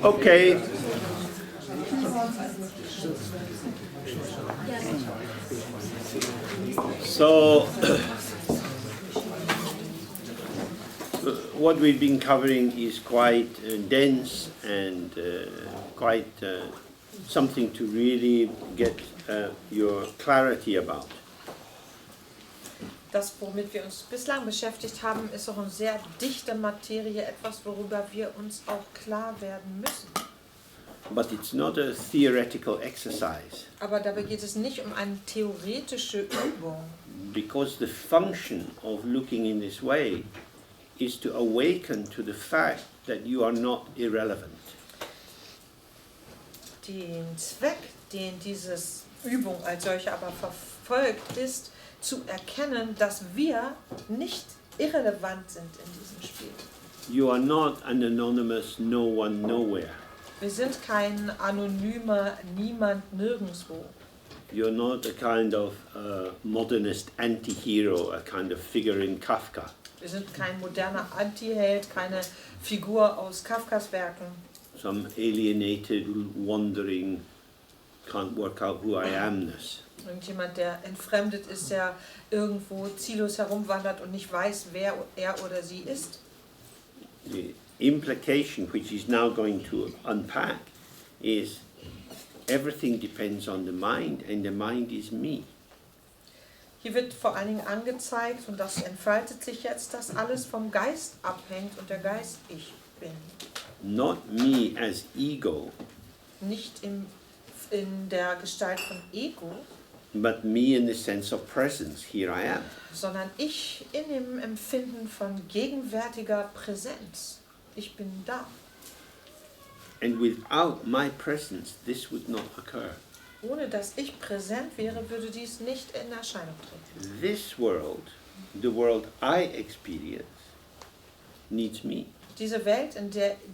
Okay. So, what we've been covering is quite dense and quite something to really get your clarity about. Das, womit wir uns bislang beschäftigt haben, ist auch eine sehr dichte Materie, etwas, worüber wir uns auch klar werden müssen. But it's not a theoretical exercise. Aber dabei geht es nicht um eine theoretische Übung. Because the function of looking in this way is to awaken to the fact that you are not irrelevant. Den Zweck, den diese Übung als solche aber verfolgt, ist zu erkennen, dass wir nicht irrelevant sind in diesem Spiel. You are not an anonymous no one nowhere. Wir sind kein anonymer Niemand nirgendwo. You're not a kind of modernist anti-hero, a kind of figure in Kafka. Wir sind kein moderner Antiheld, keine Figur aus Kafkas Werken. Some alienated, wandering, can't work out who I amness. Irgendjemand, der entfremdet ist, der irgendwo ziellos herumwandert und nicht weiß, wer er oder sie ist. The implication, which he's now going to unpack, is everything depends on the mind, and the mind is me. Hier wird vor allen Dingen angezeigt, und das entfaltet sich jetzt, dass alles vom Geist abhängt und der Geist ich bin. Not me as ego, Nicht in der Gestalt von Ego, but me in the sense of presence. Here I am. sondern ich in dem Empfinden von gegenwärtiger Präsenz. Ich bin da. And without my presence, this would not occur. Ohne dass ich präsent wäre, würde dies nicht in Erscheinung treten. This world, the world I experience, needs me. Diese Welt,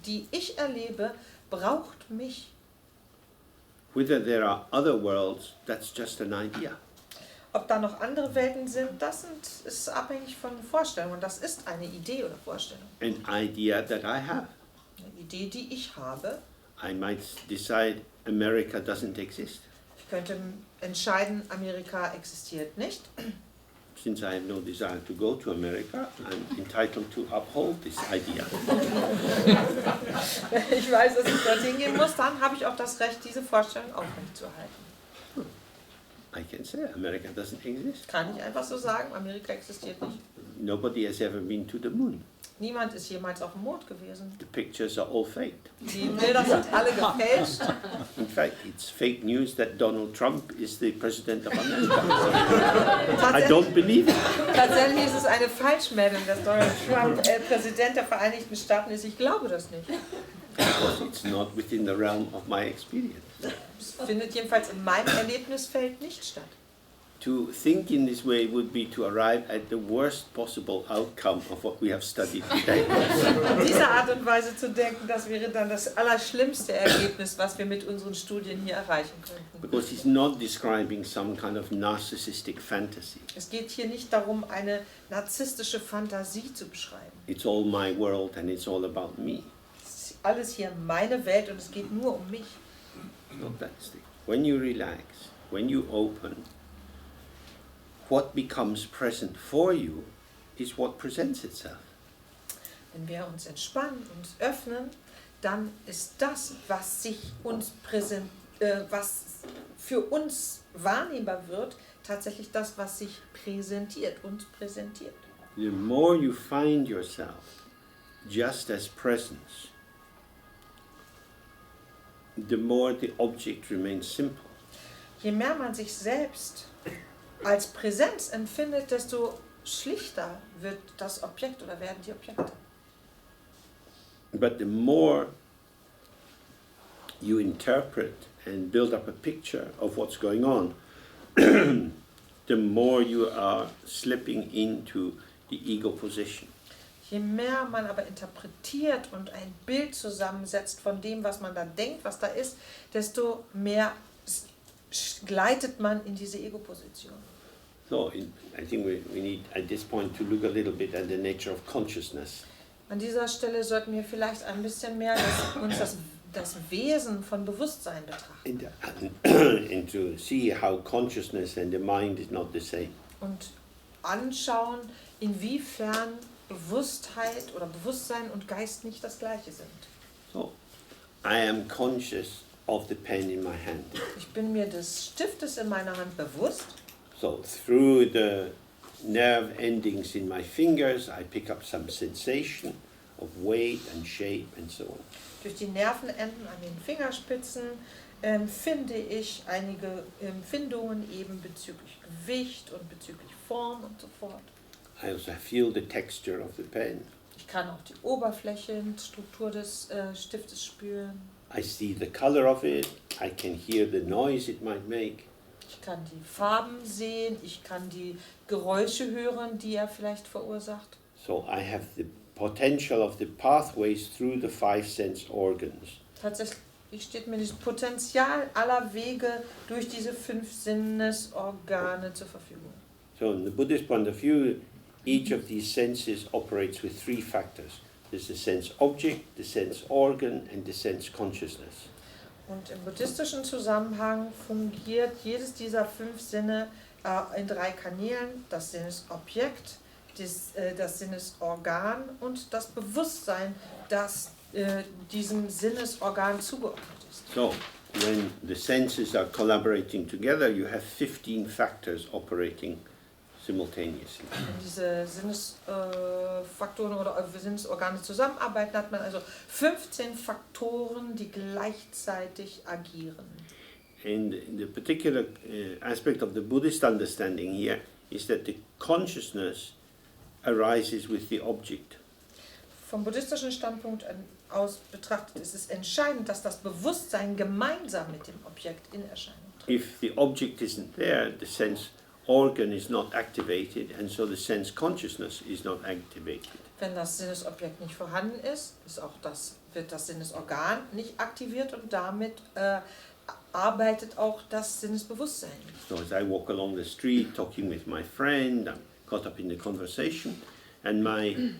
die ich erlebe, braucht mich. Whether there are other worlds, that's just an idea. Ob da noch andere Welten sind, ist abhängig von Vorstellungen. Das ist eine Idee oder Vorstellung. An idea that I have. Eine Idee, die ich habe. I might decide America doesn't exist. Ich könnte entscheiden, Amerika existiert nicht. Since I have no desire to go to America, I'm entitled to uphold this idea. Ich weiß, dass ich dorthin gehen muss, dann habe ich auch das Recht, diese Vorstellung aufrechtzuerhalten. I can say America doesn't exist. Kann ich einfach so sagen, Amerika existiert nicht. Nobody has ever been to the moon. Niemand ist jemals auf dem Mond gewesen. The pictures are all faked. Die Bilder sind alle gefälscht. In fact, it's fake news that Donald Trump is the president of America. I don't believe it. Tatsächlich ist es eine Falschmeldung, dass Donald Trump Präsident der Vereinigten Staaten ist. Ich glaube das nicht. Because it's not within the realm of my experience. Es findet jedenfalls in meinem Erlebnisfeld nicht statt. To think in this way would be to arrive at the worst possible outcome of what we have studied today. In dieser Art und Weise zu denken, das wäre dann das allerschlimmste Ergebnis, was wir mit unseren Studien hier erreichen könnten. Because he's not describing some kind of narcissistic fantasy. Es geht hier nicht darum, eine narzisstische Fantasie zu beschreiben. It's all my world and it's all about me. Es ist alles hier meine Welt und es geht nur um mich. So that's the, when you relax, when you open, what becomes present for you is what presents itself. Wenn wir uns entspannen und öffnen, dann ist das, was was für uns wahrnehmbar wird, tatsächlich das, was sich präsentiert, uns präsentiert. The more you find yourself just as presence, the more the object remains simple. Je mehr man sich selbst als Präsenz empfindet, desto schlichter wird das Objekt oder werden die Objekte. But the more you interpret and build up a picture of what's going on, the more you are slipping into the ego position. Je mehr man aber interpretiert und ein Bild zusammensetzt von dem, was man da denkt, was da ist, desto mehr gleitet man in diese Ego-Position. So I think we need at this point to look a little bit at the nature of consciousness. An dieser Stelle sollten wir vielleicht ein bisschen mehr uns das das Wesen von Bewusstsein betrachten. And to see how consciousness and the mind is not the same. Und anschauen, inwiefern Bewusstheit oder Bewusstsein und Geist nicht das gleiche sind. So, I am conscious of the pen in my hand. Ich bin mir des Stiftes in meiner Hand bewusst. So through the nerve endings in my fingers, I pick up some sensation of weight and shape and so on. Durch die Nervenenden an den Fingerspitzen empfinde ich einige Empfindungen eben bezüglich Gewicht und bezüglich Form und so fort. I also feel the texture of the pen. Ich kann auch die Oberflächenstruktur des Stiftes spüren. I see the color of it. I can hear the noise it might make. Ich kann die Farben sehen, ich kann die Geräusche hören, die er vielleicht verursacht. So I have the potential of the pathways through the 5 sense organs. Tatsächlich steht mir das Potenzial aller Wege durch diese 5 Sinnesorgane zur Verfügung. So in the Buddhist point of view, each of these senses operates with 3 factors. There's the sense object, the sense organ and the sense consciousness. Und im buddhistischen Zusammenhang fungiert jedes dieser 5 Sinne in 3 Kanälen: das Sinnesobjekt, das Sinnesorgan und das Bewusstsein, das diesem Sinnesorgan zugeordnet ist. So, when the senses are collaborating together, you have 15 factors operating simultaneously. Wenn diese Sinnesfaktoren oder Sinnesorgane zusammenarbeiten, hat man also 15 Faktoren, die gleichzeitig agieren. And the particular aspect of the Buddhist understanding here is that the consciousness arises with the object. Vom buddhistischen Standpunkt aus betrachtet ist es entscheidend, dass das Bewusstsein gemeinsam mit dem Objekt in Erscheinung tritt. If the object isn't there, the sense organ is not activated, and so the sense consciousness is not activated. Wenn das Sinnesobjekt nicht vorhanden ist, wird das Sinnesorgan nicht aktiviert und damit arbeitet auch das Sinnesbewusstsein. So as I walk along the street talking with my friend, I'm caught up in the conversation, and my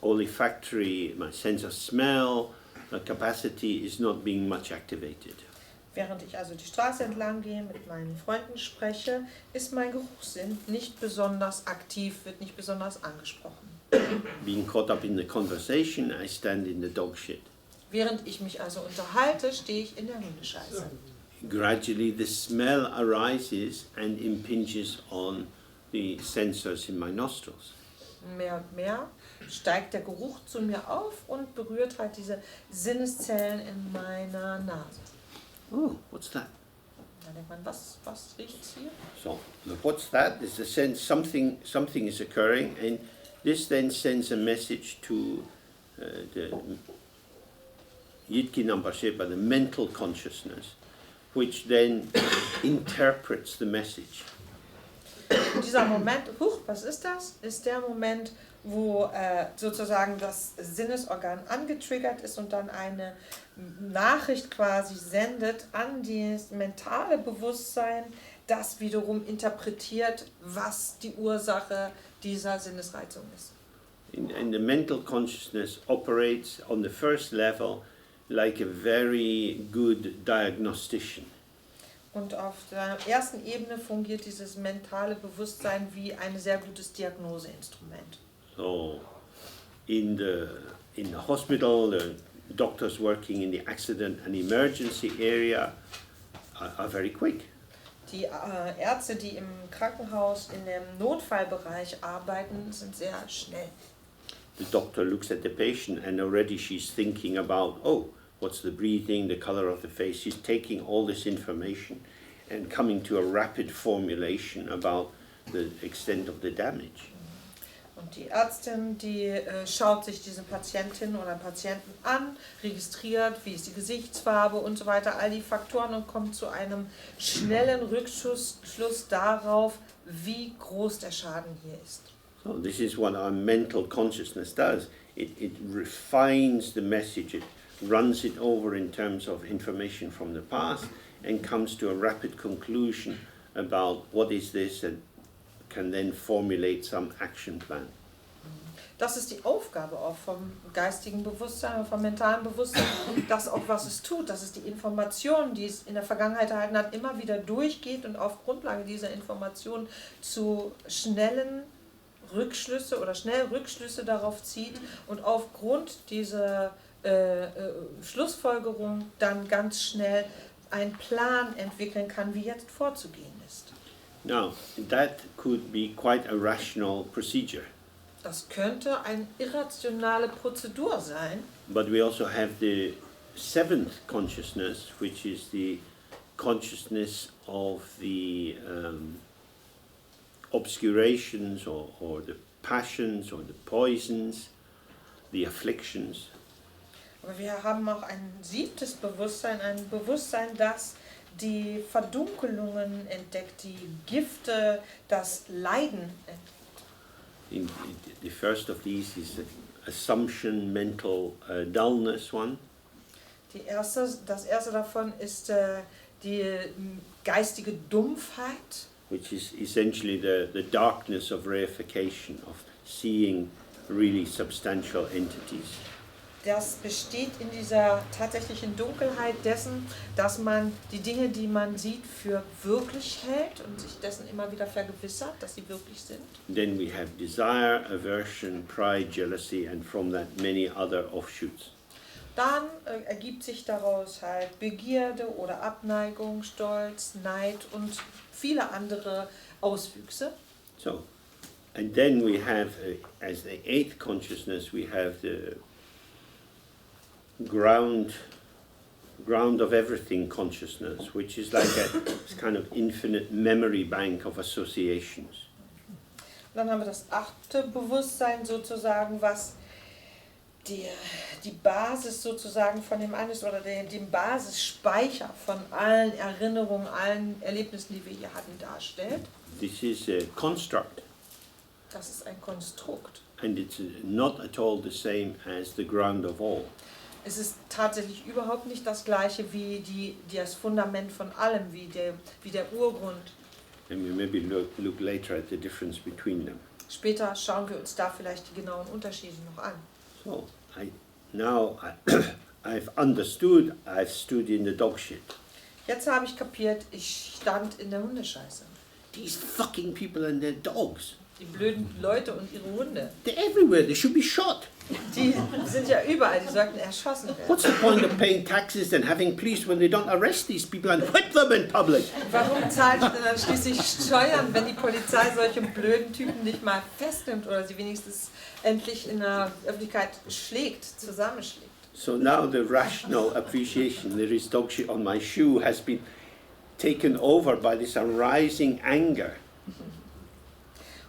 olfactory, my sense of smell, capacity is not being much activated. Während ich also die Straße entlang gehe, mit meinen Freunden spreche, ist mein Geruchssinn nicht besonders aktiv, wird nicht besonders angesprochen. Being caught up in the conversation, I stand in the dog shit. Während ich mich also unterhalte, stehe ich in der Hundescheiße. Gradually the smell arises and impinges on the sensors in my nostrils. Mehr und mehr steigt der Geruch zu mir auf und berührt halt diese Sinneszellen in meiner Nase. Oh, what's that? Da denkt man, was riecht's hier? So, what's that? Is the sense something is occurring, and this then sends a message to the Yitki Nambarshepa, the mental consciousness, which then interprets the message. Und dieser Moment, was ist das? Ist der Moment, wo sozusagen das Sinnesorgan angetriggert ist und dann eine Nachricht quasi sendet an das mentale Bewusstsein, das wiederum interpretiert, was die Ursache dieser Sinnesreizung ist. And the mental consciousness operates on the first level like a very good diagnostician. Und auf der ersten Ebene fungiert dieses mentale Bewusstsein wie ein sehr gutes Diagnoseinstrument. So, in the hospital, the doctors working in the accident and emergency area are very quick. Die Ärzte, die im Krankenhaus in dem Notfallbereich arbeiten, sind sehr schnell. The doctor looks at the patient and already she's thinking about, oh, what's the breathing, the color of the face. She's taking all this information and coming to a rapid formulation about the extent of the damage. Und die Ärztin, die schaut sich diese Patientin oder Patienten an, registriert, wie ist die Gesichtsfarbe und so weiter, all die Faktoren und kommt zu einem schnellen Rückschluss darauf, wie groß der Schaden hier ist. So this is what our mental consciousness does. It refines the message, it runs it over in terms of information from the past and comes to a rapid conclusion about what is this and can then formulate some action plan. Das ist die Aufgabe auch vom geistigen Bewusstsein, vom mentalen Bewusstsein, dass auch was es tut, dass es die Information, die es in der Vergangenheit erhalten hat, immer wieder durchgeht und auf Grundlage dieser Information zu schnell Rückschlüsse darauf zieht und aufgrund dieser Schlussfolgerung dann ganz schnell einen Plan entwickeln kann, wie jetzt vorzugehen ist. Now, that could be quite a rational procedure. Das könnte eine irrationale Prozedur sein. But we also have the seventh consciousness, which is the consciousness of the obscurations or the passions or the poisons, the afflictions. Aber wir haben auch ein siebtes Bewusstsein, ein Bewusstsein, das die Verdunkelungen entdeckt, die Gifte, das Leiden entdeckt. The first of these is the assumption, mental dullness one. Das erste davon ist die geistige Dumpfheit. Which is essentially the darkness of reification, of seeing really substantial entities. Das besteht in dieser tatsächlichen Dunkelheit dessen, dass man die Dinge, die man sieht, für wirklich hält und sich dessen immer wieder vergewissert, dass sie wirklich sind. Then we have desire, aversion, pride, jealousy, and from that many other offshoots. Dann ergibt sich daraus halt Begierde oder Abneigung, Stolz, Neid und viele andere Auswüchse. So, and then we have, as the eighth consciousness, we have the ground of everything consciousness, which is like a kind of infinite memory bank of associations. Dann haben wir das achte Bewusstsein sozusagen, was die Basis sozusagen von dem alles oder den Basisspeicher von allen Erinnerungen, allen Erlebnissen, die wir hier hatten, darstellt. This is a construct. Das ist ein Konstrukt. And it's not at all the same as the ground of all. Es ist tatsächlich überhaupt nicht das gleiche wie das Fundament von allem, wie der Urgrund. And we maybe look later at the difference between them. Später schauen wir uns da vielleicht die genauen Unterschiede noch an. So, I've understood, I've stood in the dog shit. Jetzt habe ich kapiert, ich stand in der Hundescheiße. These fucking people and their dogs. Die blöden Leute und ihre Hunde. They're everywhere, they should be shot. Die sind ja überall, die sollten erschossen werden. What's the point of paying taxes and having police when they don't arrest these people and whip them in public? Warum zahle ich denn dann schließlich Steuern, wenn die Polizei solche blöden Typen nicht mal festnimmt oder sie wenigstens endlich in der Öffentlichkeit zusammenschlägt? So now the rational appreciation, there is dog shit on my shoe, has been taken over by this arising anger.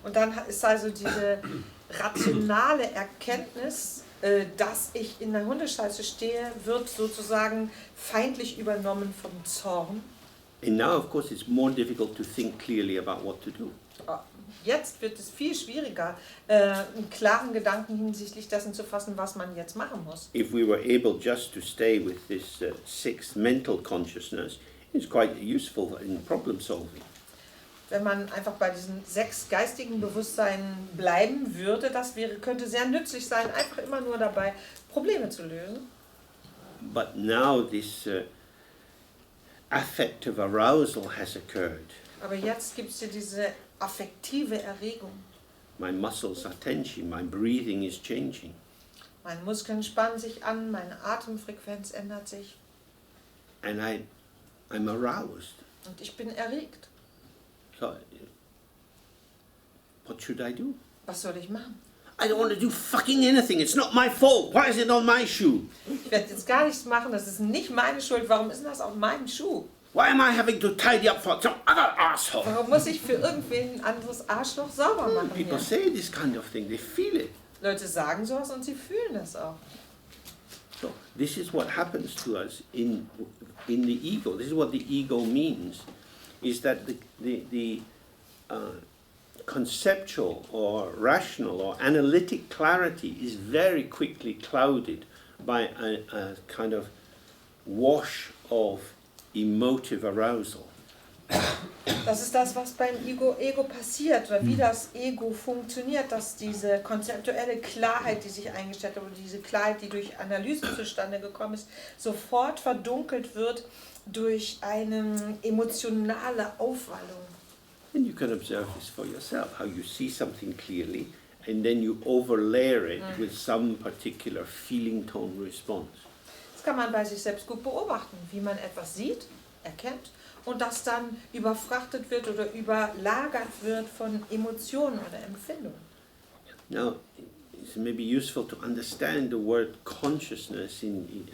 Und dann ist also diese rationale Erkenntnis, dass ich in der Hundescheiße stehe, wird sozusagen feindlich übernommen vom Zorn. And now, of course, it's more difficult to think clearly about what to do. Jetzt wird es viel schwieriger, einen klaren Gedanken hinsichtlich dessen zu fassen, was man jetzt machen muss. If we were able just to stay with this sixth mental consciousness, it's quite useful in problem solving. Wenn man einfach bei diesen 6 geistigen Bewusstseinen bleiben würde, könnte sehr nützlich sein, einfach immer nur dabei, Probleme zu lösen. But now this affective arousal has occurred. Aber jetzt gibt es hier diese affektive Erregung. My muscles are tension, my breathing is changing. Meine Muskeln spannen sich an, meine Atemfrequenz ändert sich. And I'm aroused. Und ich bin erregt. So, what should I do? Was soll ich machen? I don't want to do fucking anything. It's not my fault. Why is it on my shoe? Ich werde jetzt gar nichts machen. Das ist nicht meine Schuld. Warum ist denn das auf meinem Schuh? Why am I having to tidy up for some other asshole? Warum muss ich für irgendwen ein anderes Arschloch sauber machen? People Hier? say this kind of thing. They feel it. Leute sagen sowas und sie fühlen das auch. So this is what happens to us in the ego. This is what the ego means. Is that the conceptual or rational or analytic clarity is very quickly clouded by a kind of wash of emotive arousal. Das ist das, was beim Ego passiert, oder wie das Ego funktioniert, dass diese konzeptuelle Klarheit, die sich eingestellt hat, oder diese Klarheit, die durch Analysen zustande gekommen ist, sofort verdunkelt wird durch eine emotionale Aufwallung. And you can observe this for yourself, how you see something clearly and then you overlayer it with some particular feeling tone response. Das kann man bei sich selbst gut beobachten, wie man etwas sieht, erkennt und das dann überfrachtet wird oder überlagert wird von Emotionen oder Empfindungen. Now, it's maybe useful to understand the word consciousness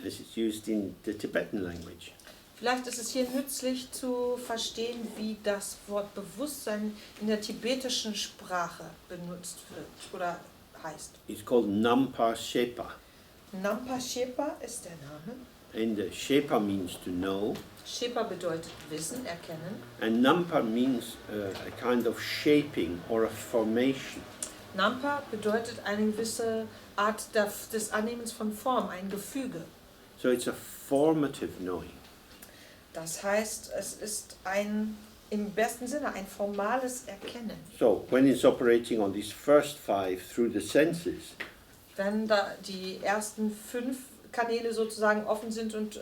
as it's used in the Tibetan language. Vielleicht ist es hier nützlich zu verstehen, wie das Wort Bewusstsein in der tibetischen Sprache benutzt wird oder heißt. It's called Nampa Shepa. Nampa Shepa ist der Name. And Shepa means to know. Shepa bedeutet Wissen, Erkennen. And Nampa means a kind of shaping or a formation. Nampa bedeutet eine gewisse Art des Annehmens von Form, ein Gefüge. So it's a formative knowing. Das heißt, es ist im besten Sinne ein formales Erkennen. So when it's operating on these first 5 through the senses, wenn da die ersten 5 Kanäle sozusagen offen sind und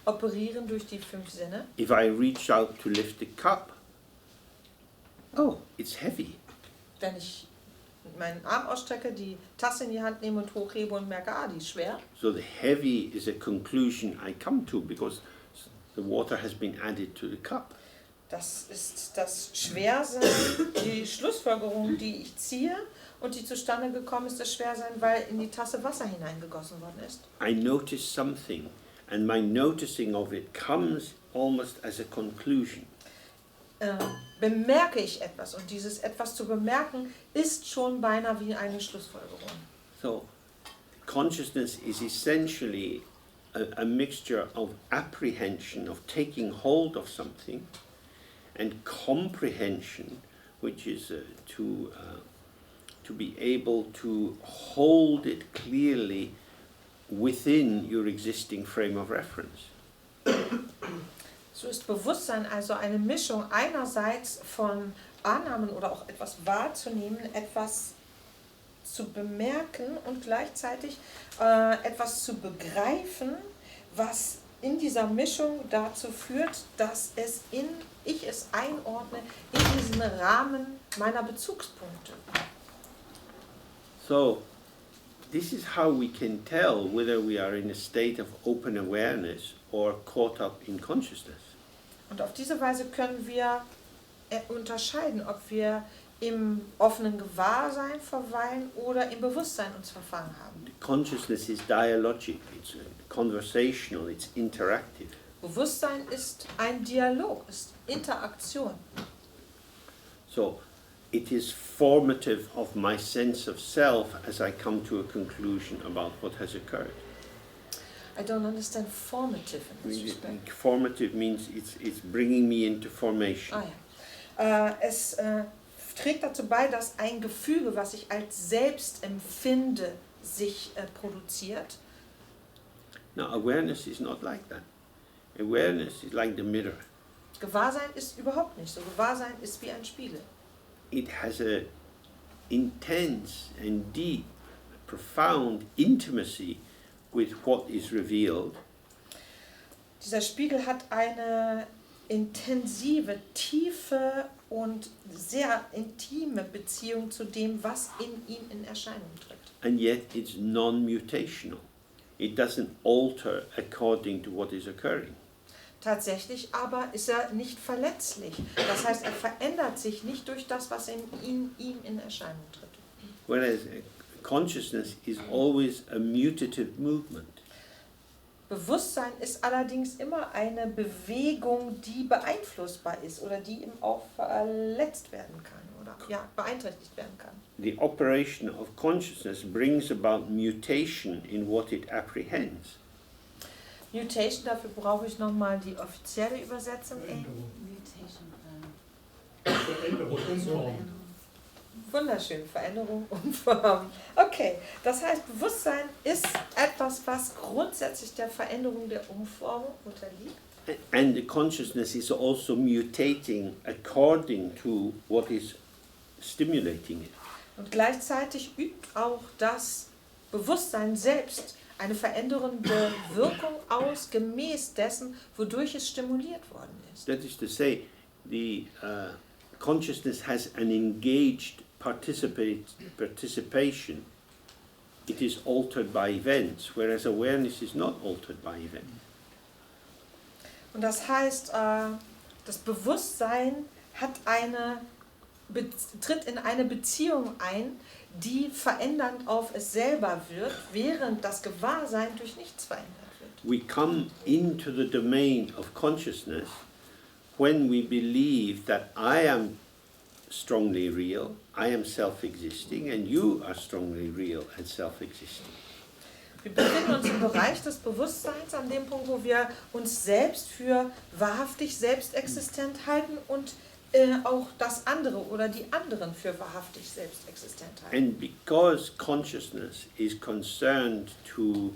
operieren durch die 5 Sinne. if I reach out to lift the cup, oh, it's heavy. Wenn ich meinen Arm ausstrecke, die Tasse in die Hand nehme und hochhebe und merke, die ist schwer. So the heavy is a conclusion I come to because the water has been added to the cup. Das ist das Schwersein, die Schlussfolgerung, die ich ziehe und die zustande gekommen ist, das Schwersein, weil in die Tasse Wasser hineingegossen worden ist. I notice something and my noticing of it comes almost as a conclusion. Bemerke ich etwas und dieses etwas zu bemerken ist schon beinahe wie eine Schlussfolgerung. So consciousness is essentially a mixture of apprehension, of taking hold of something, and comprehension, which is to be able to hold it clearly within your existing frame of reference. So ist Bewusstsein also eine Mischung einerseits von Annahmen oder auch etwas wahrzunehmen, etwas zu bemerken und gleichzeitig etwas zu begreifen, was in dieser Mischung dazu führt, dass ich es einordne in diesen Rahmen meiner Bezugspunkte. So, this is how we can tell whether we are in a state of open awareness or caught up in consciousness. Und auf diese Weise können wir unterscheiden, ob wir im offenen Gewahrsein verweilen oder im Bewusstsein uns verfangen haben. Consciousness is dialogic, it's conversational, it's interactive. Bewusstsein ist ein Dialog, ist Interaktion. So, it is formative of my sense of self as I come to a conclusion about what has occurred. I don't understand formative in this respect. Formative means it's bringing me into formation. Es trägt dazu bei, dass ein Gefüge, was ich als selbst empfinde, sich produziert. Now, awareness is not like that. Awareness is like the mirror. Gewahrsein ist überhaupt nicht so. Gewahrsein ist wie ein Spiegel. It has a intense and deep, profound intimacy with what is revealed. Dieser Spiegel hat eine intensive, tiefe und sehr intime Beziehung zu dem, was in ihm in Erscheinung tritt. And yet it's non-mutational. It doesn't alter according to what is occurring. Tatsächlich aber ist er nicht verletzlich. Das heißt, er verändert sich nicht durch das, was in ihm in Erscheinung tritt. Whereas consciousness is always a mutative movement. Bewusstsein ist allerdings immer eine Bewegung, die beeinflussbar ist oder die eben auch verletzt werden kann oder beeinträchtigt werden kann. The operation of consciousness brings about mutation in what it apprehends. Mutation, dafür brauche ich nochmal die offizielle Übersetzung. Wunderschön, Veränderung, Umformen. Okay, das heißt, Bewusstsein ist etwas, was grundsätzlich der Veränderung der Umformung unterliegt. And the consciousness is also mutating according to what is stimulating it. Und gleichzeitig übt auch das Bewusstsein selbst eine verändernde Wirkung aus, gemäß dessen, wodurch es stimuliert worden ist. That is to say, the consciousness has an engaged participation. It is altered by events, whereas awareness is not altered by events. Und das heißt, das Bewusstsein tritt in eine Beziehung ein, die verändernd auf es selber wird, während das Gewahrsein durch nichts verändert wird. We come into the domain of consciousness when we believe that I am strongly real, I am self-existing, and you are strongly real and self-existing. Wir befinden uns im Bereich des Bewusstseins an dem Punkt, wo wir uns selbst für wahrhaftig selbstexistent halten und auch das andere oder die anderen für wahrhaftig selbstexistent halten. And because consciousness is concerned to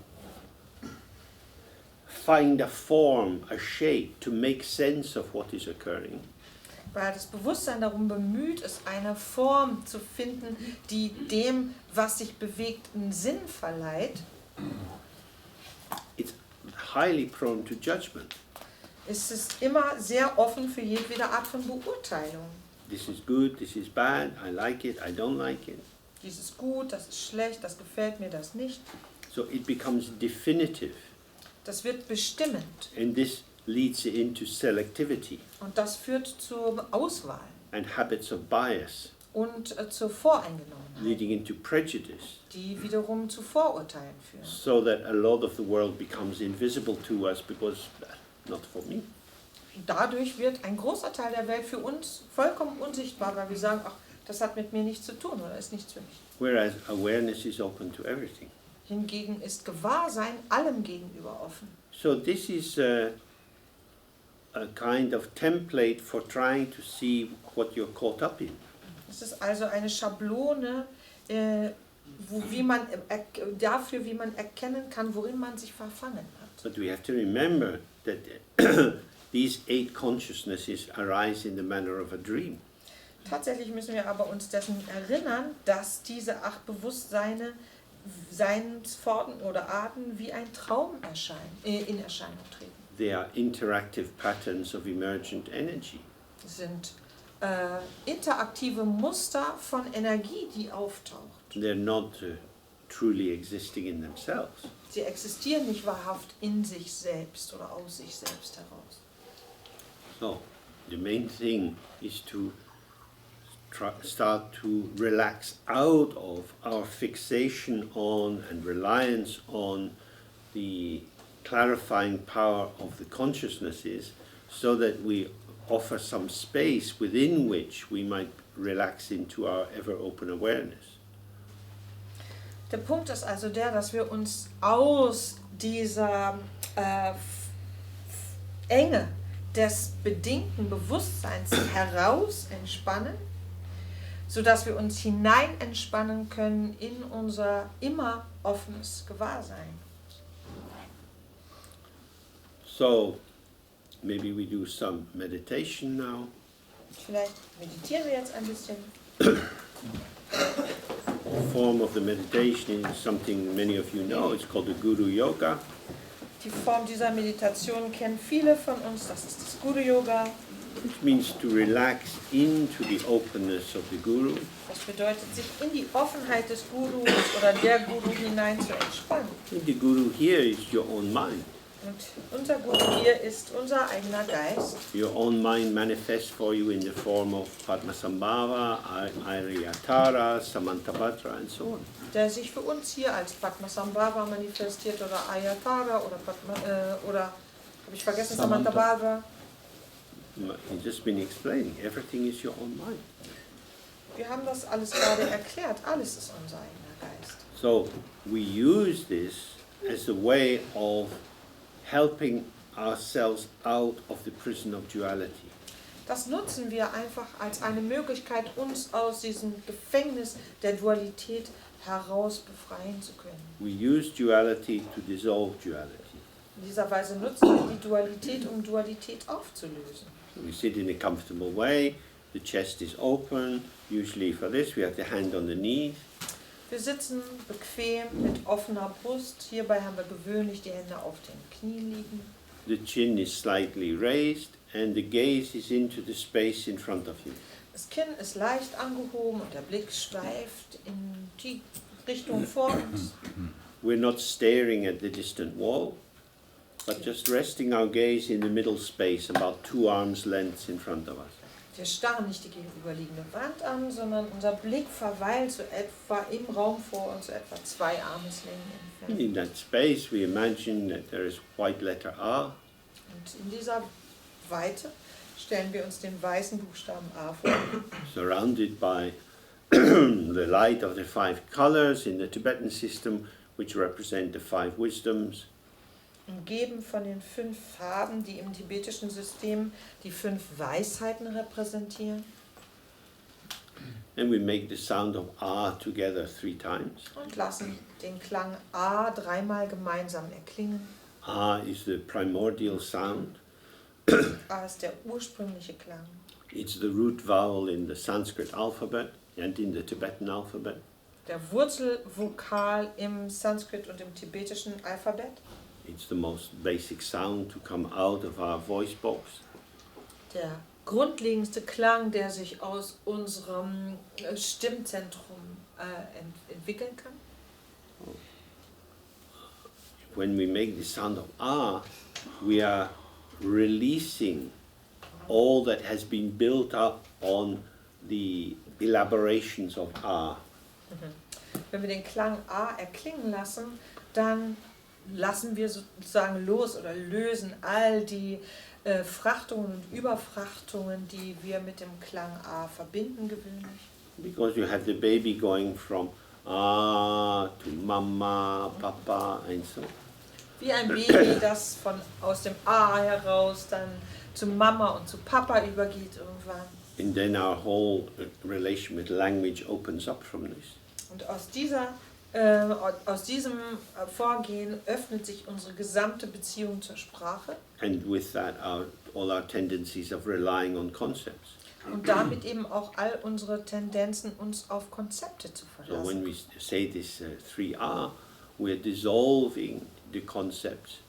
find a form, a shape, to make sense of what is occurring, weil das Bewusstsein darum bemüht ist, eine Form zu finden, die dem, was sich bewegt, einen Sinn verleiht, it's highly prone to judgment. ist es immer sehr offen für jedwede Art von Beurteilung. This is good, this is bad, I like it, I don't like it. Dies ist gut, das ist schlecht, das gefällt mir, das nicht. So it becomes definitive, Das wird bestimmend and this leads into selectivity und das führt zur Auswahl and habits of bias, und zur Voreingenommenheit, leading into prejudice, die wiederum zu Vorurteilen führen. so that a lot of the world becomes invisible to us because not for me. Dadurch wird ein großer Teil der Welt für uns vollkommen unsichtbar, weil wir sagen, ach, das hat mit mir nichts zu tun oder ist nichts für mich. Whereas awareness is open to everything. Hingegen ist Gewahrsein allem gegenüber offen. So this is a kind of template for trying to see what you're caught up in. Es ist also eine Schablone, wie man erkennen kann, worin man sich verfangen hat. But we have to remember that these 8 consciousnesses arise in the manner of a dream. Tatsächlich müssen wir aber uns dessen erinnern, dass diese 8 Bewusstseine Seinsformen oder Arten wie ein Traum in Erscheinung treten. They are interactive patterns of emergent energy. Es sind interaktive Muster von Energie, die auftaucht. They're not truly existing in themselves. Sie existieren nicht wahrhaft in sich selbst oder aus sich selbst heraus. So, the main thing is to start to relax out of our fixation on and reliance on the clarifying power of the consciousnesses, so that we offer some space within which we might relax into our ever-open awareness. Der Punkt ist also der, dass wir uns aus dieser Enge des bedingten Bewusstseins heraus entspannen, sodass wir uns hinein entspannen können in unser immer offenes Gewahrsein. So, maybe we do some meditation now. Vielleicht meditieren wir jetzt ein bisschen. The form of the meditation is something many of you know. It's called the Guru Yoga. Die Form dieser Meditation kennen viele von uns, das ist das Guru Yoga. Which means to relax into the openness of the Guru. Das bedeutet, sich in die Offenheit des Gurus oder der Guru hinein zu entspannen. And the Guru here is your own mind. Und unser Guru hier ist unser eigener Geist. Your own mind manifests for you in the form of Padmasambhava, Aryatara, Samantabhadra and so on. Der sich für uns hier als Padmasambhava manifestiert oder Ayatara oder habe ich vergessen, Samantabhadra. It's just been explaining. Everything is your own mind. Wir haben das alles gerade erklärt. Alles ist unser eigener Geist. So we use this as a way of helping ourselves out of the prison of duality. Das nutzen wir einfach als eine Möglichkeit, uns aus diesem Gefängnis der Dualität heraus befreien zu können. We use duality to dissolve duality. In dieser Weise nutzen wir die Dualität, um Dualität aufzulösen. So we sit in a comfortable way, the chest is open, usually for this we have the hand on the knee. Wir sitzen bequem mit offener Brust. Hierbei haben wir gewöhnlich die Hände auf den Knien liegen. The chin is slightly raised and the gaze is into the space in front of you. Das Kinn ist leicht angehoben und der Blick schweift in die Richtung vor uns. We're not staring at the distant wall, but just resting our gaze in the middle space, about 2 arms lengths in front of us. Wir starren nicht die gegenüberliegende Wand an, sondern unser Blick verweilt so etwa im Raum vor uns, so etwa 2 Armeslängen And entfernt. in that space we imagine that there is white letter A, Und in dieser Weite stellen wir uns den weißen Buchstaben A vor, surrounded by the light of the 5 colors in the Tibetan system, which represent the 5 wisdoms. umgeben von den 5 Farben, die im tibetischen System die 5 Weisheiten repräsentieren. And we make the sound of A together 3 times. Und lassen den Klang A 3-mal gemeinsam erklingen. A is the primordial sound. A ist der ursprüngliche Klang. It's the root vowel in the Sanskrit alphabet and in the Tibetan alphabet. Der Wurzelvokal im Sanskrit und im tibetischen Alphabet. It's the most basic sound to come out of our voice box. Der grundlegendste Klang, der sich aus unserem Stimmzentrum entwickeln kann. When we make the sound of A, we are releasing all that has been built up on the elaborations of A. Wenn wir den Klang A erklingen lassen, dann lassen wir sozusagen los oder lösen all die Frachtungen und Überfrachtungen, die wir mit dem Klang A verbinden gewöhnlich. Because you have the baby going from A to Mama, Papa, and so. Wie ein Baby, das aus dem A heraus dann zu Mama und zu Papa übergeht irgendwann. And then our whole relation with language opens up from this. Und aus diesem Vorgehen öffnet sich unsere gesamte Beziehung zur Sprache And with that, all our tendencies of relying on concepts. und damit eben auch all unsere Tendenzen, uns auf Konzepte zu So when verlassen. we say this 3R, we're dissolving the concepts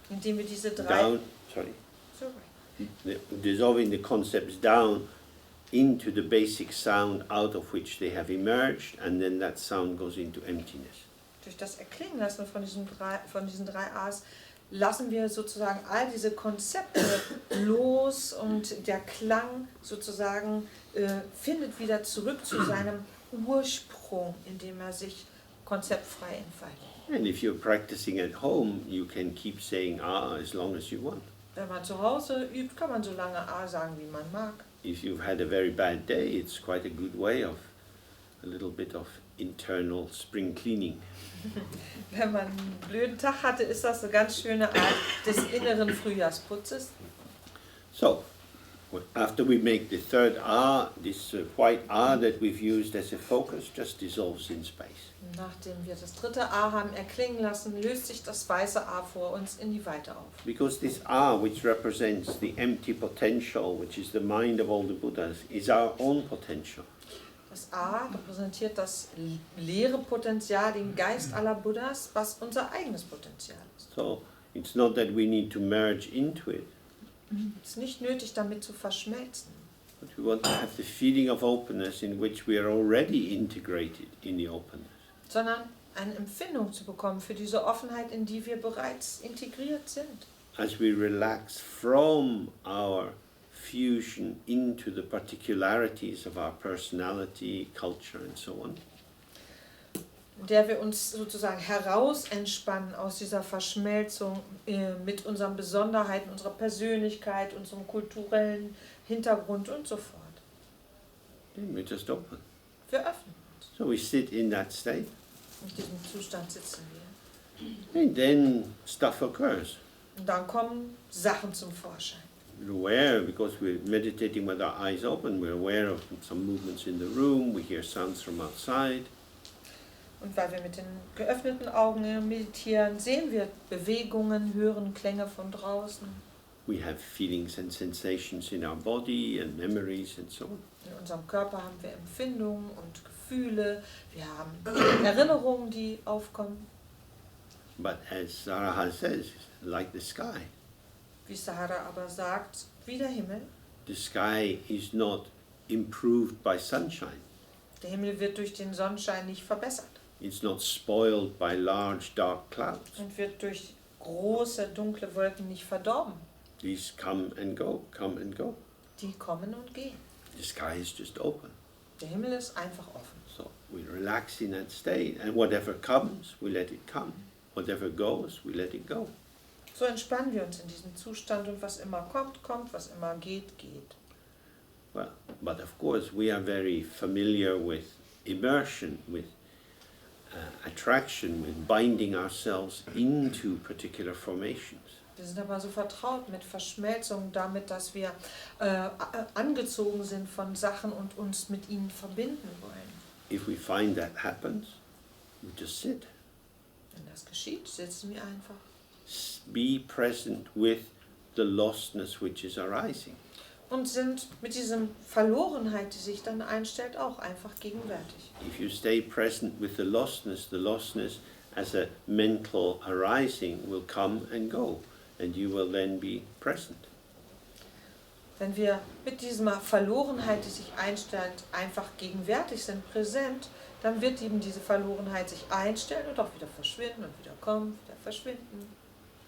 Indem wir diese 3 down. Dissolving the concepts down into the basic sound out of which they have emerged, and then that sound goes into emptiness. durch das Erklingen lassen von diesen 3 A's lassen wir sozusagen all diese Konzepte los und der Klang sozusagen findet wieder zurück zu seinem Ursprung, indem er sich konzeptfrei entfaltet. And if you're practicing at home, you can keep saying ah as long as you want. Wenn man zu Hause übt, kann man so lange A sagen, wie man mag. If you've had a very bad day, it's quite a good way of a little bit of internal spring cleaning. Wenn man einen blöden Tag hatte, ist das eine ganz schöne Art des inneren Frühjahrsputzes. So, after we make the third R, this white R that we've used as a focus just dissolves in space. Nachdem wir das 3. A haben erklingen lassen, löst sich das weiße A vor uns in die Weite auf. Because this R, which represents the empty potential, which is the mind of all the Buddhas, is our own potential. Das A repräsentiert das leere Potenzial, den Geist aller Buddhas, was unser eigenes Potenzial ist. So, it's not that we need to merge into it, Es ist nicht nötig, damit zu verschmelzen, but we want to have the feeling of openness in which we are already integrated in the openness. sondern eine Empfindung zu bekommen für diese Offenheit, in die wir bereits integriert sind. As we relax from our fusion into the particularities of our personality, culture, and so on, In der wir uns sozusagen heraus entspannen aus dieser Verschmelzung mit unseren Besonderheiten, unserer Persönlichkeit, unserem kulturellen Hintergrund und so fort. then we're just open. Wir öffnen uns. So we sit in that state, In diesem Zustand sitzen wir. and then stuff occurs. Und dann kommen Sachen zum Vorschein. We're aware, because we're meditating with our eyes open, we're aware of some movements in the room, we hear sounds from outside. Und weil wir mit den geöffneten Augen meditieren, sehen wir Bewegungen, hören Klänge von draußen. We have feelings and sensations in our body and memories and so on. In unserem Körper haben wir Empfindungen und Gefühle, wir haben Erinnerungen, die aufkommen. But as Saraha says, like the sky. Wie Saraha aber sagt, wie der Himmel. The sky is not improved by sunshine. Der Himmel wird durch den Sonnenschein nicht verbessert. It's not spoiled by large dark clouds. Und wird durch große dunkle Wolken nicht verdorben. These come and go, come and go. Die kommen und gehen. The sky is just open. Der Himmel ist einfach offen. So we relax in that state, and whatever comes, we let it come. Whatever goes, we let it go. So entspannen wir uns in diesem Zustand und was immer kommt, kommt, was immer geht, geht. Well, but of course we are very familiar with immersion, with attraction, with binding ourselves into particular formations. Wir sind aber so vertraut mit Verschmelzung, damit, dass wir angezogen sind von Sachen und uns mit ihnen verbinden wollen. If we find that happens, we just sit. Wenn das geschieht, sitzen wir einfach. Be present with the lostness which is arising. Und sind mit diesem Verlorenheit, die sich dann einstellt, auch einfach gegenwärtig. If you stay present with the lostness as a mental arising will come and go, and you will then be present. Wenn wir mit dieser Verlorenheit, die sich einstellt, einfach gegenwärtig sind, präsent, dann wird eben diese Verlorenheit sich einstellen und auch wieder verschwinden und wieder kommen, wieder verschwinden,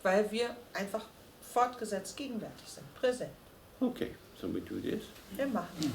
weil wir einfach fortgesetzt gegenwärtig sind, präsent. Okay, so we do this. Wir machen das.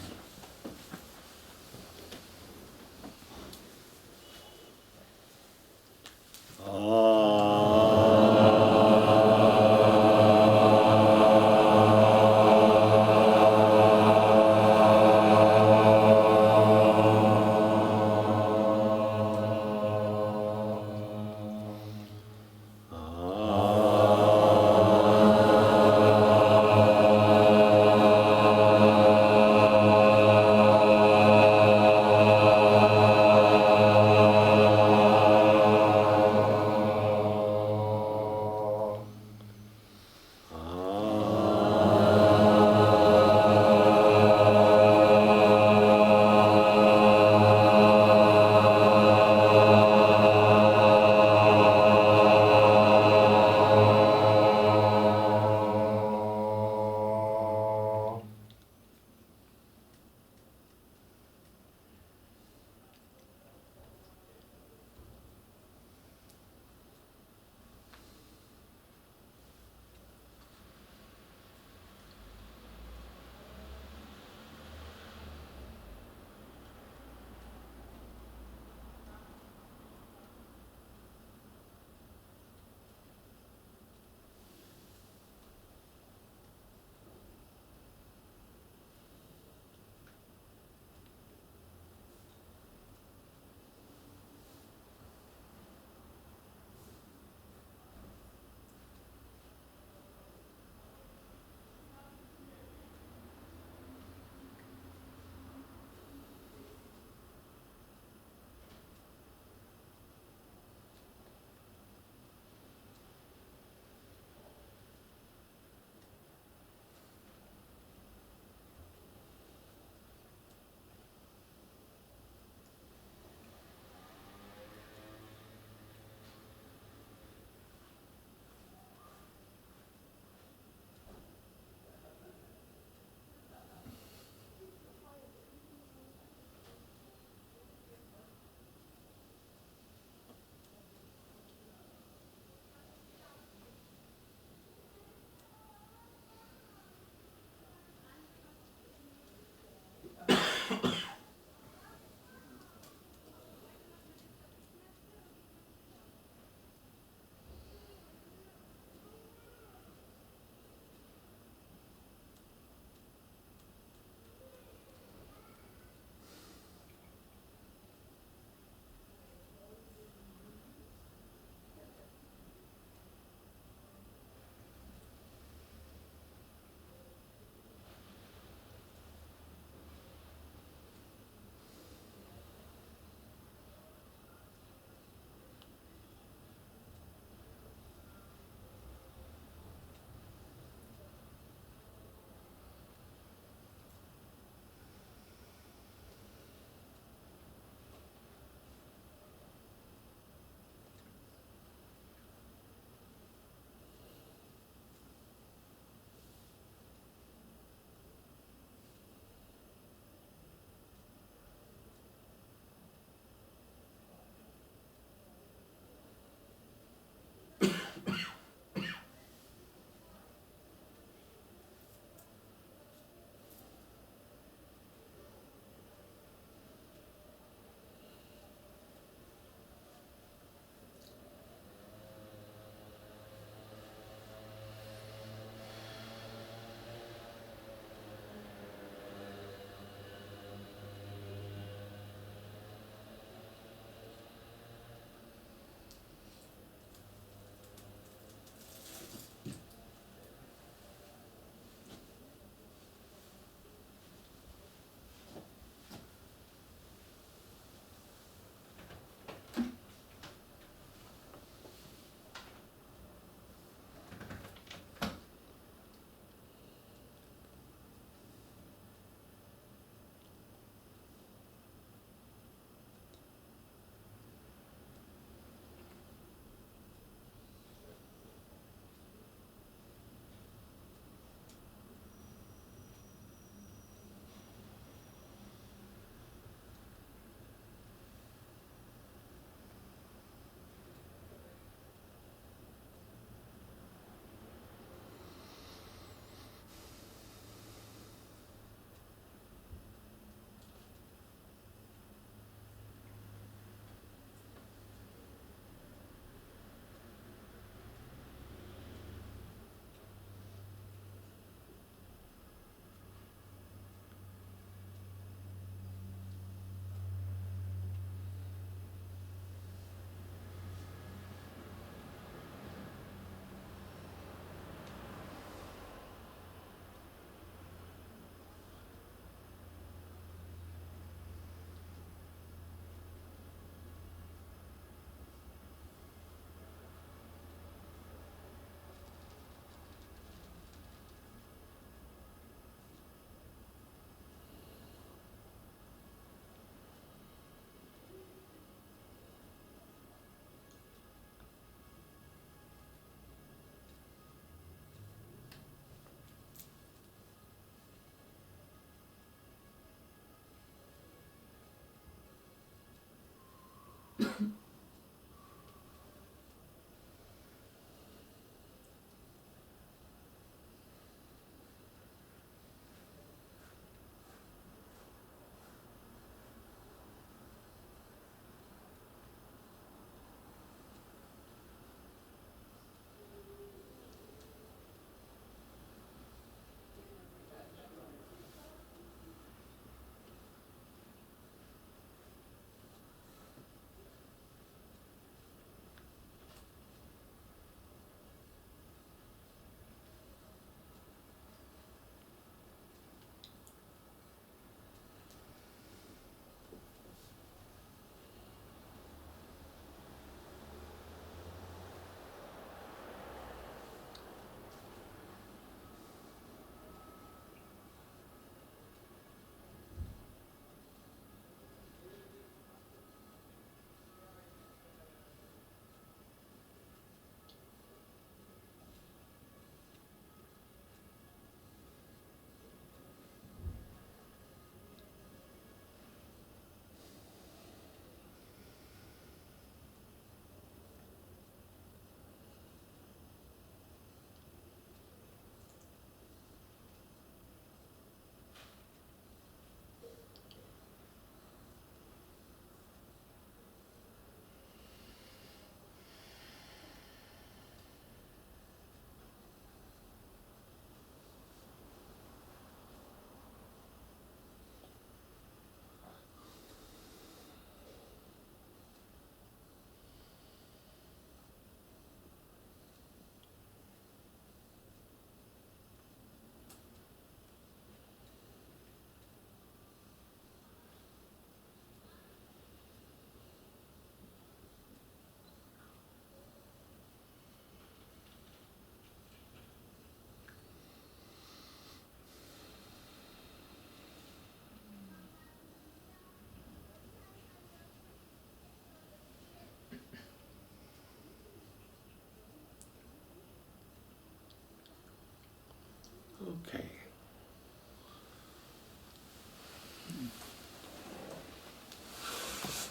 Okay.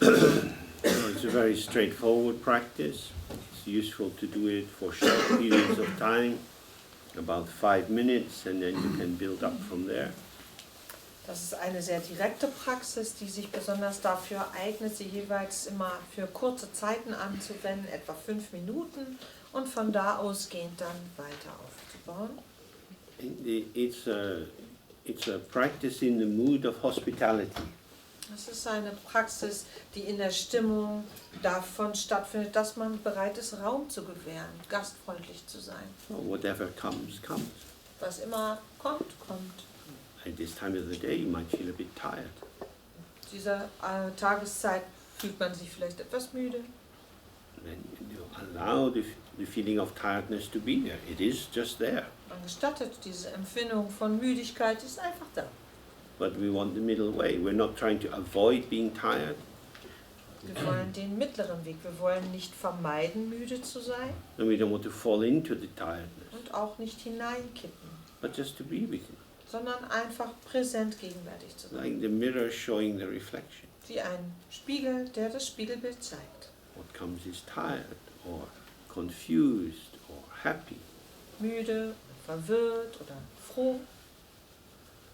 It's a very straightforward practice. It's useful to do it for short periods of time, about 5 minutes, and then you can build up from there. Das ist eine sehr direkte Praxis, die sich besonders dafür eignet, sie jeweils immer für kurze Zeiten anzuwenden, etwa 5 Minuten, und von da ausgehend dann weiter aufzubauen. It's a practice in the mood of hospitality. Das ist eine Praxis, die in der Stimmung davon stattfindet, dass man bereit ist, Raum zu gewähren, gastfreundlich zu sein. Well, whatever comes, comes. Was immer kommt, kommt. At this time of the day, you might feel a bit tired. Dieser Tageszeit fühlt man sich vielleicht etwas müde. Then you allow the feeling of tiredness to be there. It is just there. Man gestattet diese Empfindung von Müdigkeit, ist einfach da. But we want the middle way. We're not trying to avoid being tired. Wir wollen den mittleren Weg. Wir wollen nicht vermeiden, müde zu sein. And we don't want to fall into the tiredness. Und auch nicht hineinkippen. But just to be with it. Sondern einfach präsent gegenwärtig zu sein. Like the mirror showing the reflection. Wie ein Spiegel, der das Spiegelbild zeigt. What comes is tired or confused or happy. Müde, verwirrt oder froh.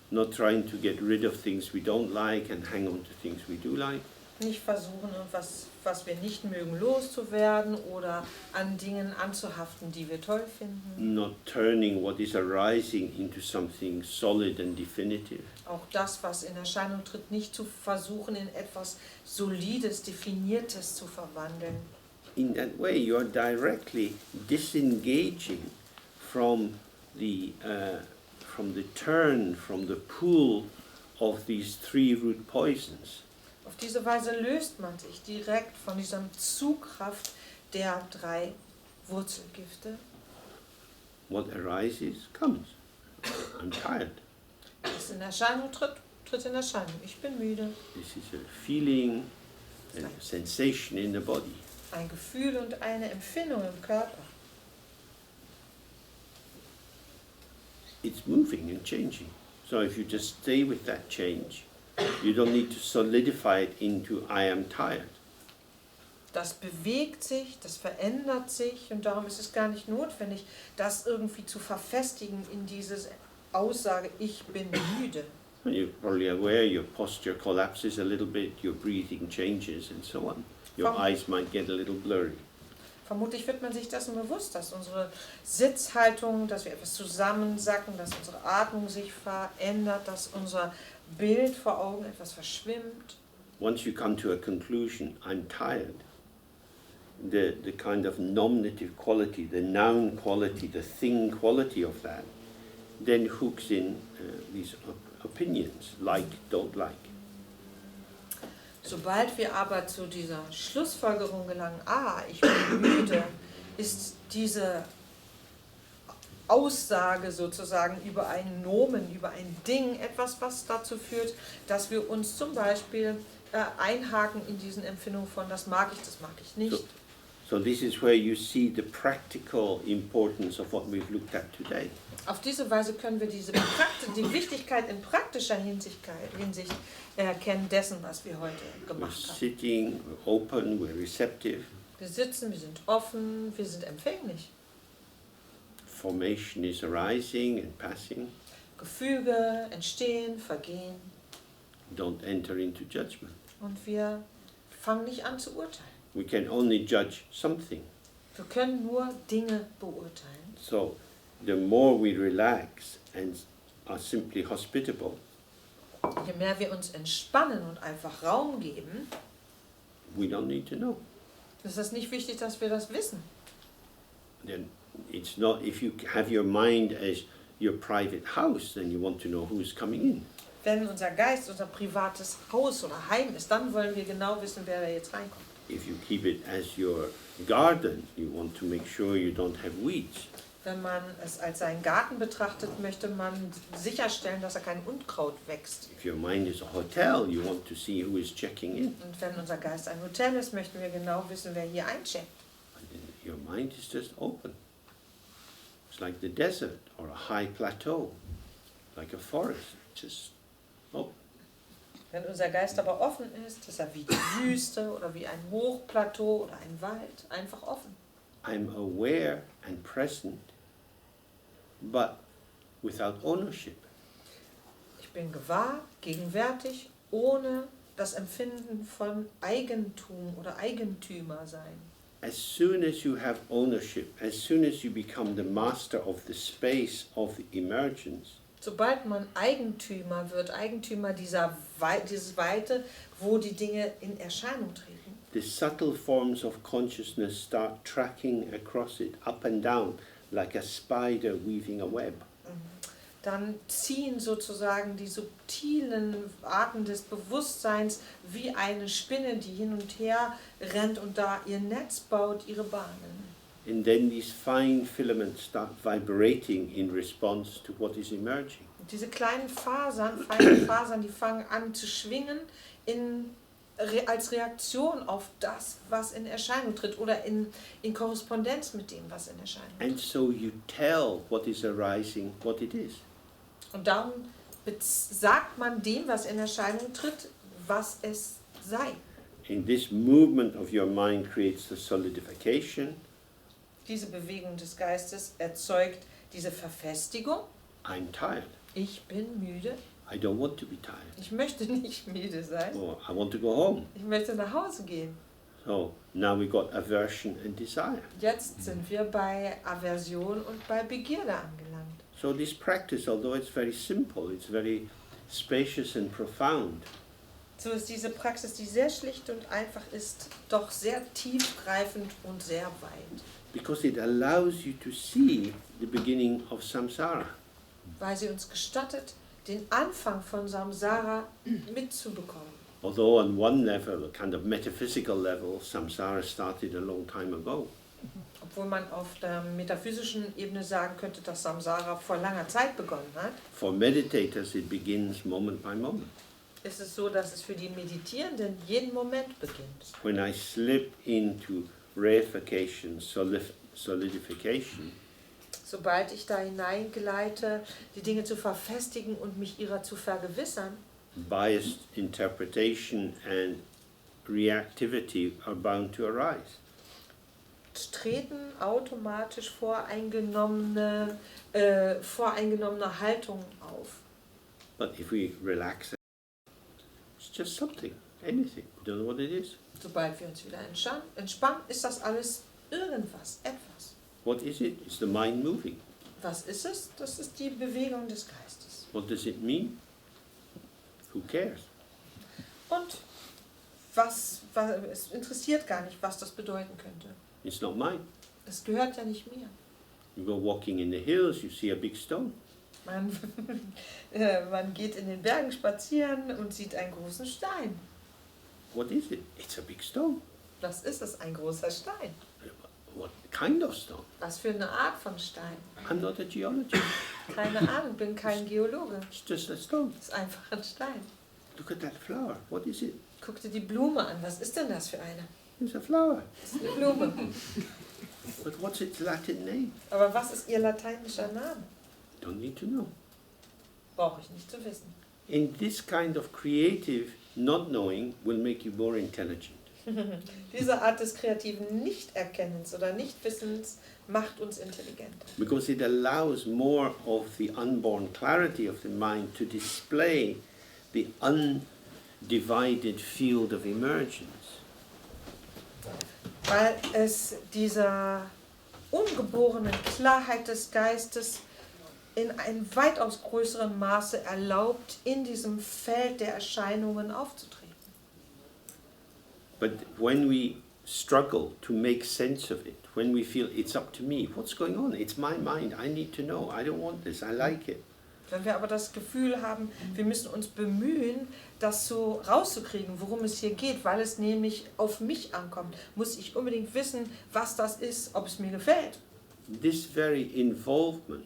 Not trying to get rid of things we don't like and hang on to things we do like. Nicht versuchen, was wir nicht mögen, loszuwerden oder an Dingen anzuhaften, die wir toll finden. Not turning what is arising into something solid and definitive. Auch das, was in Erscheinung tritt, nicht zu versuchen, in etwas Solides, Definiertes zu verwandeln. In that way, you are directly disengaging from the pool of these 3 root poisons. Auf diese Weise löst man sich direkt von dieser Zugkraft der 3 Wurzelgifte. What arises comes. I'm tired. Was in Erscheinung tritt in Erscheinung. Ich bin müde. This is a feeling, a sensation in the body. Ein Gefühl und eine Empfindung im Körper. It's moving and changing. So if you just stay with that change, you don't need to solidify it into I am tired. Das bewegt sich, das verändert sich und darum ist es gar nicht notwendig, das irgendwie zu verfestigen in diese Aussage, ich bin müde. You're probably aware your posture collapses a little bit, your breathing changes and so on. Your eyes might get a little blurry. Vermutlich wird man sich dessen bewusst, dass unsere Sitzhaltung, dass wir etwas zusammensacken, dass unsere Atmung sich verändert, dass unser Bild vor Augen etwas verschwimmt. Once you come to a conclusion, I'm tired, the kind of nominative quality, the noun quality, the thing quality of that, then hooks in these opinions, like, don't like. Sobald wir aber zu dieser Schlussfolgerung gelangen, ich bin müde, ist diese Aussage sozusagen über einen Nomen, über ein Ding, etwas, was dazu führt, dass wir uns zum Beispiel einhaken in diesen Empfindungen von, das mag ich nicht. So this is where you see the practical importance of what we've looked at today. Auf diese Weise können wir die Wichtigkeit in praktischer Hinsicht erkennen dessen, was wir heute gemacht We're haben. sitting, we're open, we're receptive. Wir sitzen, wir sind offen, wir sind empfänglich. Formation is arising and passing. Gefüge entstehen, vergehen. Don't enter into judgment. Und wir fangen nicht an zu urteilen. We can only judge something. Wir können nur Dinge beurteilen. So the more we relax and are simply hospitable, Je mehr wir uns entspannen und einfach Raum geben, we don't need to know. ist es nicht wichtig, dass wir das wissen. Then it's not, if you have your mind as your private house, then you want to know who's coming in. Wenn unser Geist unser privates Haus oder Heim ist, dann wollen wir genau wissen, wer da jetzt reinkommt. If you keep it as your garden, you want to make sure you don't have weeds. Wenn man es als seinen Garten betrachtet, möchte man sicherstellen, dass da kein Unkraut wächst. If your mind is a hotel, you want to see who is checking in. Und wenn unser Geist ein Hotel ist, möchten wir genau wissen, wer hier eincheckt. And then your mind is just open. It's like the desert or a high plateau. like a forest, just, oh, Wenn unser Geist aber offen ist, ist er wie die Wüste oder wie ein Hochplateau oder ein Wald, einfach offen. I'm aware and present, but without ownership. Ich bin gewahr, gegenwärtig, ohne das Empfinden von Eigentum oder Eigentümer sein. As soon as you have ownership, as soon as you become the master of the space of the emergence, Sobald man Eigentümer wird, Eigentümer dieses Weite, wo die Dinge in Erscheinung treten, the subtle forms of consciousness start tracking across it, up and down, like a spider weaving a web. dann ziehen sozusagen die subtilen Arten des Bewusstseins wie eine Spinne, die hin und her rennt und da ihr Netz baut, ihre Bahnen. And then these fine filaments start vibrating in response to what is emerging. Und diese kleinen Fasern, feinen Fasern, die fangen an zu schwingen als Reaktion auf das, was in Erscheinung tritt oder in Korrespondenz mit dem, was in Erscheinung tritt. And so you tell what is arising what it is. Und darum sagt man dem, was in Erscheinung tritt, was es sei. And this movement of your mind creates the solidification. Diese Bewegung des Geistes erzeugt diese Verfestigung. I'm tired. Ich bin müde. I don't want to be tired. Ich möchte nicht müde sein. Or I want to go home. Ich möchte nach Hause gehen. So now we got aversion and desire. Jetzt sind wir bei Aversion und bei Begierde angelangt. So this practice, although it's very simple, it's very spacious and profound. So ist diese Praxis, die sehr schlicht und einfach ist, doch sehr tiefgreifend und sehr weit. Because it allows you to see the beginning of samsara. Weil sie uns gestattet, den Anfang von Samsara mitzubekommen. Although on one level, a kind of metaphysical level, samsara started a long time ago. Obwohl man auf der metaphysischen Ebene sagen könnte, dass Samsara vor langer Zeit begonnen hat. For meditators, it begins moment by moment. Ist es so, dass es für die Meditierenden jeden Moment beginnt. When I slip into reification, solidification, Sobald ich da hineingleite, die Dinge zu verfestigen und mich ihrer zu vergewissern, biased interpretation and reactivity are bound to arise. treten automatisch voreingenommene Haltungen auf. But if we relax, it's just something, anything. We don't know what it is. Sobald wir uns wieder entspannen, ist das alles irgendwas, etwas. What is it? It's the mind moving. Was ist es? Das ist die Bewegung des Geistes. What does it mean? Who cares? Und es interessiert gar nicht, was das bedeuten könnte. It's not mine. Es gehört ja nicht mir. You go walking in the hills, you see a big stone. Man geht in den Bergen spazieren und sieht einen großen Stein. What is it? It's a big stone. Was ist es? Ein großer Stein. What kind of stone? Was für eine Art von Stein? I'm not a geologist. Keine Ahnung, bin kein Geologe. It's just a stone. Es ist einfach ein Stein. Look at that flower. What is it? Guck dir die Blume an. Was ist denn das für eine? It's a flower. Das ist eine Blume. But what's its Latin name? Aber was ist ihr lateinischer Name? Don't need to know. Brauche ich nicht zu wissen. In this kind of creative not knowing will make you more intelligent. Diese Art des kreativen Nichterkennens oder Nichtwissens macht uns intelligenter. Because it allows more of the unborn clarity of the mind to display the undivided field of emergence. Weil es dieser ungeborenen Klarheit des Geistes in einem weitaus größeren Maße erlaubt, in diesem Feld der Erscheinungen aufzutreten. But when we struggle to make sense of it, when we feel it's up to me, what's going on? It's my mind, I need to know, I don't want this, I like it. Wenn wir aber das Gefühl haben, wir müssen uns bemühen, das so rauszukriegen, worum es hier geht, weil es nämlich auf mich ankommt, muss ich unbedingt wissen, was das ist, ob es mir gefällt. This very involvement,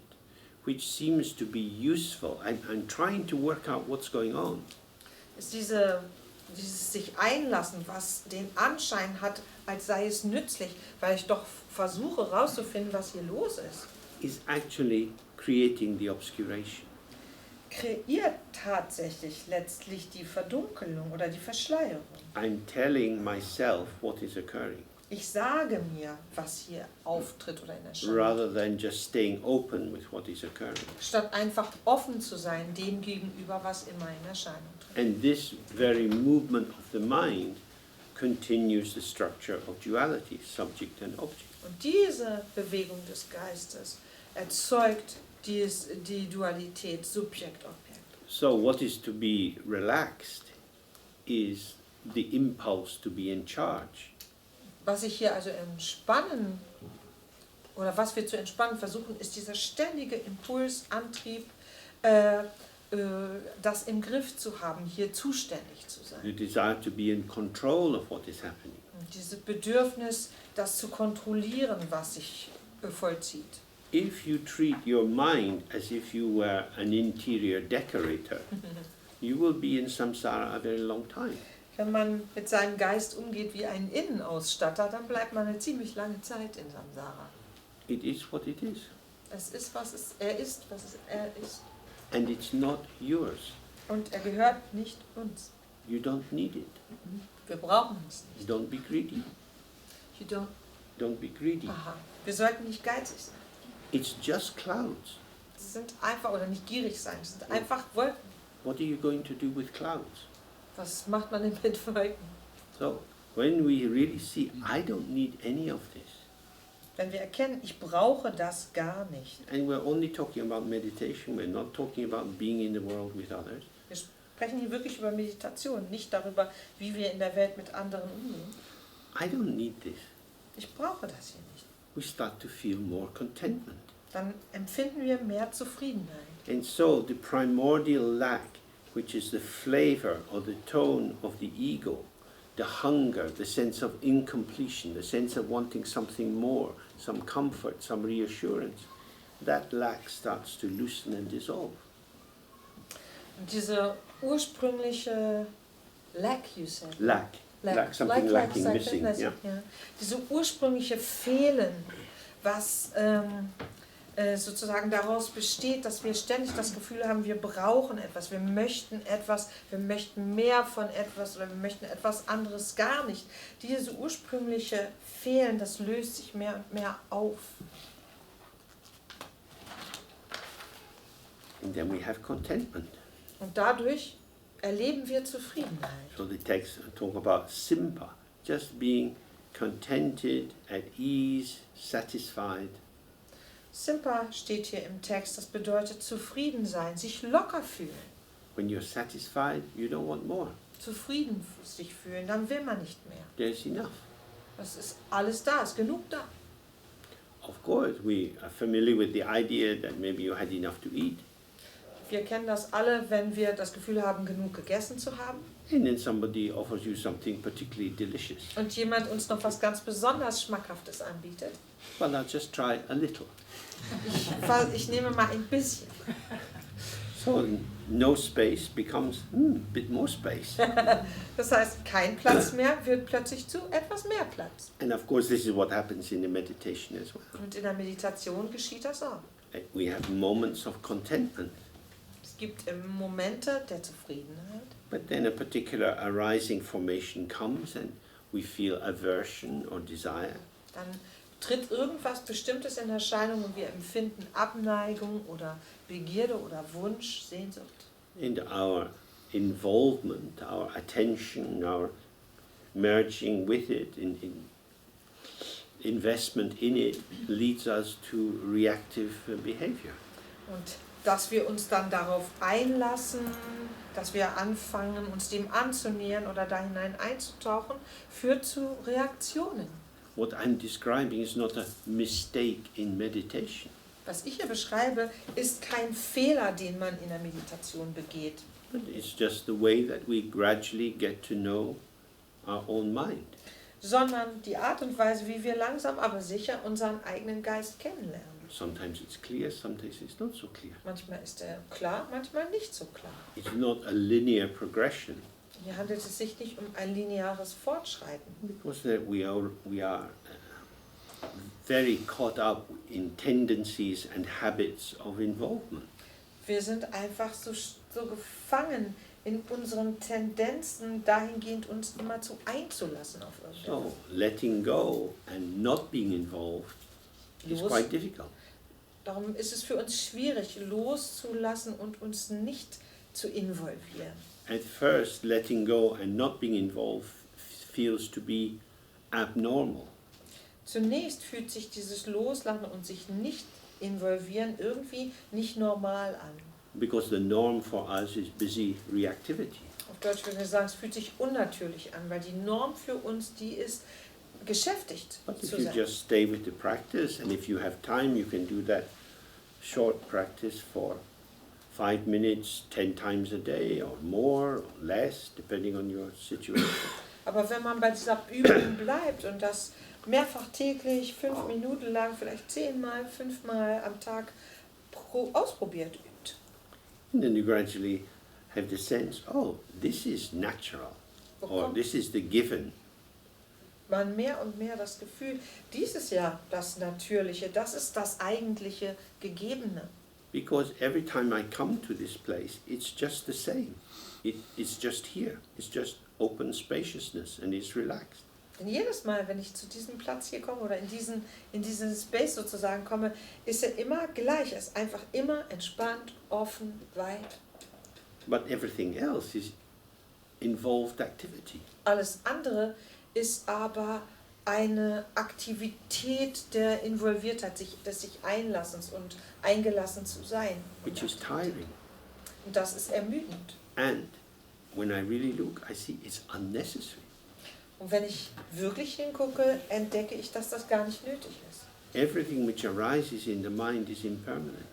which seems to be useful, I'm trying to work out what's going on. Ist dieses sich einlassen, was den Anschein hat, als sei es nützlich, weil ich doch versuche herauszufinden, was hier los ist, Is actually creating the obscuration. kreiert tatsächlich letztlich die Verdunkelung oder die Verschleierung. I'm telling myself what is occurring, Ich sage mir, was hier auftritt oder in Erscheinung rather than just staying open with what is occurring. statt einfach offen zu sein dem gegenüber, was immer in Erscheinung tritt. And this very movement of the mind continues the structure of duality, subject and object. Und diese Bewegung des Geistes erzeugt die Dualität Subjekt-Objekt. So what is to be relaxed is the impulse to be in charge. Was ich hier also entspannen oder was wir zu entspannen versuchen, ist dieser ständige Impuls, Antrieb, das im Griff zu haben, hier zuständig zu The sein. desire to be in control of what is happening. Und dieses Bedürfnis, das zu kontrollieren, was sich vollzieht. If you treat your mind as if you were an interior decorator, you will be in samsara a very long time. Wenn man mit seinem Geist umgeht wie ein Innenausstatter, dann bleibt man eine ziemlich lange Zeit in Samsara. It is what it is. Es ist, er ist, er ist. And it's not yours. Und er gehört nicht uns. You don't need it. Wir brauchen es nicht. Don't be greedy. You don't. Don't be greedy. Aha. Wir sollten nicht geizig sein. It's just clouds. Sie sind einfach, oder nicht gierig sein, es sind einfach Wolken. What are you going to do with clouds? Was macht man denn mit Wolken? So, when we really see, I don't need any of this, Wenn wir erkennen, ich brauche das gar nicht. and we're only talking about meditation, we're not talking about being in the world with others, Wir sprechen hier wirklich über Meditation, nicht darüber, wie wir in der Welt mit anderen umgehen. I don't need this. Ich brauche das hier nicht. We start to feel more contentment. Dann empfinden wir mehr Zufriedenheit. And so the primordial lack, which is the flavor or the tone of the ego, the hunger, the sense of incompletion, the sense of wanting something more, some comfort, some reassurance, that lack starts to loosen and dissolve. Und diese ursprüngliche Lack, you said. Lack, something lacking, missing. Yeah. Ja. Diese ursprüngliche Fehlen, was sozusagen daraus besteht, dass wir ständig das Gefühl haben, wir brauchen etwas, wir möchten mehr von etwas oder wir möchten etwas anderes gar nicht. Diese ursprüngliche Fehlen, das löst sich mehr und mehr auf. And then we have contentment. Und dadurch erleben wir Zufriedenheit. So the text talk about simpa, just being contented, at ease, satisfied. Simpa steht hier im Text, das bedeutet zufrieden sein, sich locker fühlen. When you're satisfied, you don't want more. Zufrieden sich fühlen, dann will man nicht mehr. There's enough. Das ist alles da, ist genug da. Of course, we are familiar with the idea that maybe you had enough to eat, Wir kennen das alle, wenn wir das Gefühl haben, genug gegessen zu haben and then somebody offers you something particularly delicious. und jemand uns noch was ganz besonders Schmackhaftes anbietet. Well, I'll just try a little. Ich nehme mal ein bisschen. So no space becomes a bit more space. Das heißt, kein Platz mehr wird plötzlich zu etwas mehr Platz. And of course, this is what happens in the meditation as well. Und in der Meditation geschieht das auch. We have moments of contentment, Es gibt Momente der Zufriedenheit. but then a particular arising formation comes and we feel aversion or desire. Dann tritt irgendwas Bestimmtes in Erscheinung und wir empfinden Abneigung oder Begierde oder Wunsch, Sehnsucht. And our involvement, our attention, our merging with it, in investment in it, leads us to reactive behavior. Und dass wir uns dann darauf einlassen, dass wir anfangen, uns dem anzunähern oder da hinein einzutauchen, führt zu Reaktionen. What I'm describing is not a mistake in meditation, Was ich hier beschreibe, ist kein Fehler, den man in der Meditation begeht, but it's just the way that we gradually get to know our own mind. sondern die Art und Weise, wie wir langsam aber sicher unseren eigenen Geist kennenlernen. Sometimes it's clear, sometimes it's not so clear. Manchmal ist er klar, manchmal nicht so klar. It's not a linear progression, Hier handelt es sich nicht um ein lineares Fortschreiten, because we are very caught up in tendencies and habits of involvement. Wir sind einfach so gefangen in unseren Tendenzen, dahingehend uns immerzu einzulassen auf irgendetwas. So, letting go and not being involved is quite difficult. Darum ist es für uns schwierig, loszulassen und uns nicht zu involvieren. At first, letting go and not being involved feels to be abnormal. Zunächst fühlt sich dieses Loslassen und sich nicht involvieren irgendwie nicht normal an. Because the norm for us is busy reactivity. Auf Deutsch würde ich sagen, es fühlt sich unnatürlich an, weil die Norm für uns die ist, geschäftigt But if zu you sein. just stay with the practice, and if you have time, you can do that short practice for 5 minutes, 10 times a day, or more, or less, depending on your situation. Aber wenn man bei dieser Übung bleibt und das mehrfach täglich, 5 Minuten lang, vielleicht 10-mal, 5-mal am Tag ausprobiert übt, And then you gradually have the sense, oh, this is natural, or bekommt this is the given. man mehr und mehr das Gefühl, dies ist ja das Natürliche, das ist das eigentliche Gegebene. Because every time I come to this place, it's just the same. It's just here. It's just open spaciousness and it's relaxed. Denn jedes Mal, wenn ich zu diesem Platz hier komme oder in diesen Space sozusagen komme, ist er immer gleich. Er ist einfach immer entspannt, offen, weit. But everything else is involved activity. Alles andere ist aber eine Aktivität der Involviertheit, des sich Einlassens und eingelassen zu sein. Which is tiring. Und das ist ermüdend. And when I really look, I see it's unnecessary. Und wenn ich wirklich hingucke, entdecke ich, dass das gar nicht nötig ist. Everything which arises in the mind is impermanent.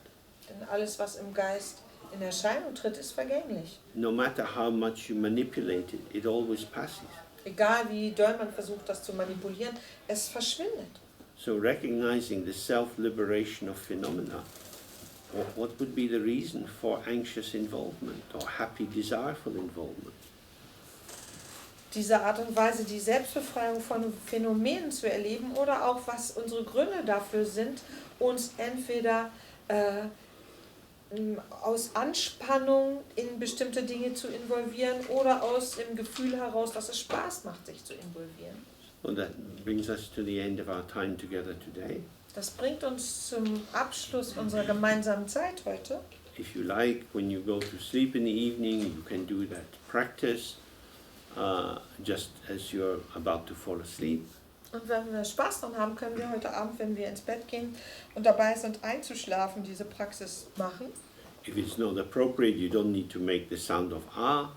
Denn alles, was im Geist in Erscheinung tritt, ist vergänglich. No matter how much you manipulate it, it always passes. Egal wie doll man versucht, das zu manipulieren, es verschwindet. So recognizing the self-liberation of phenomena, what would be the reason for anxious involvement or happy, desireful involvement? Diese Art und Weise, die Selbstbefreiung von Phänomenen zu erleben oder auch was unsere Gründe dafür sind, uns entweder aus Anspannung in bestimmte Dinge zu involvieren oder aus dem Gefühl heraus, dass es Spaß macht, sich zu involvieren. Well, that brings us to the end of our time together today. Das bringt uns zum Abschluss unserer gemeinsamen Zeit heute. If you like, when you go to sleep in the evening, you can do that practice just as you're about to fall asleep. Und wenn wir Spaß daran haben, können wir heute Abend, wenn wir ins Bett gehen und dabei sind einzuschlafen, diese Praxis machen. If it's not appropriate, you don't need to make the sound of ah.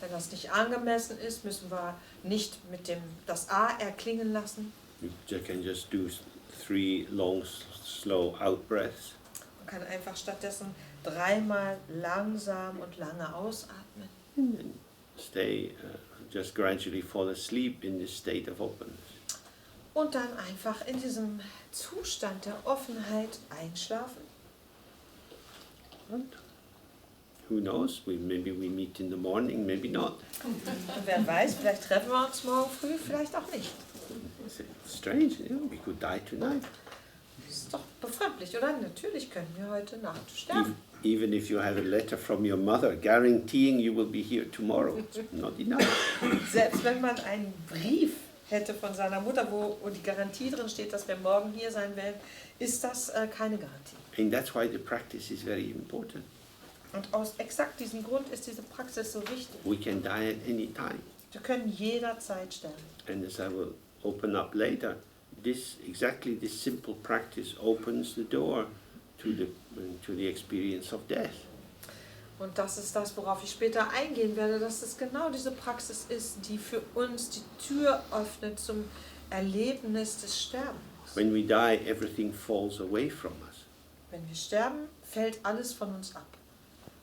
Wenn das nicht angemessen ist, müssen wir nicht mit das A erklingen lassen. You can just do 3 long, slow out breaths. Man kann einfach stattdessen 3-mal langsam und lange ausatmen. And then stay, just gradually fall asleep in this state of openness. Und dann einfach in diesem Zustand der Offenheit einschlafen. And who knows? Maybe we meet in the morning, maybe not. Und wer weiß, vielleicht treffen wir uns morgen früh, vielleicht auch nicht. It's strange, we could die tonight. Das ist doch befremdlich, oder? Natürlich können wir heute Nacht sterben. Even if you have a letter from your mother guaranteeing you will be here tomorrow, it's not enough. Selbst wenn man einen Brief hätte von seiner Mutter, wo die Garantie drin steht, dass wir morgen hier sein werden, ist das keine Garantie. And that's why the practice is very important. Und aus exakt diesem Grund ist diese Praxis so wichtig. We can die at any time. Wir können jederzeit sterben. And as I will open up later, exactly this simple practice opens the door to the experience of death. Und das ist das, worauf ich später eingehen werde, dass es genau diese Praxis ist, die für uns die Tür öffnet zum Erlebnis des Sterbens. When we die, everything falls away from us. Wenn wir sterben, fällt alles von uns ab.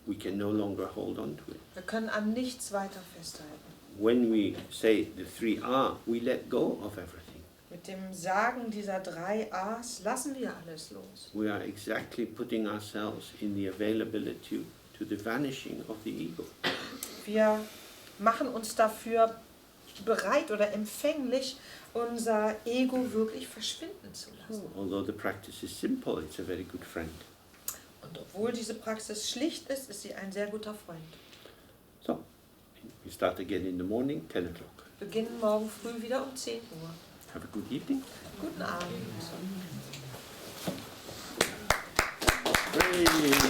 We can no longer hold on to it. Wir können an nichts weiter festhalten. When we say the 3 R, we let go of everything. Mit dem Sagen dieser 3 A's lassen wir alles los. We are exactly putting ourselves in the availability to the vanishing of the ego. Wir machen uns dafür bereit oder empfänglich, unser Ego wirklich verschwinden zu lassen. Although the practice is simple, it's a very good friend. Und obwohl diese Praxis schlicht ist, ist sie ein sehr guter Freund. So, we start again in the morning, 10 o'clock. Wir beginnen morgen früh wieder um 10 Uhr. Have a good evening. Guten Abend. Hey.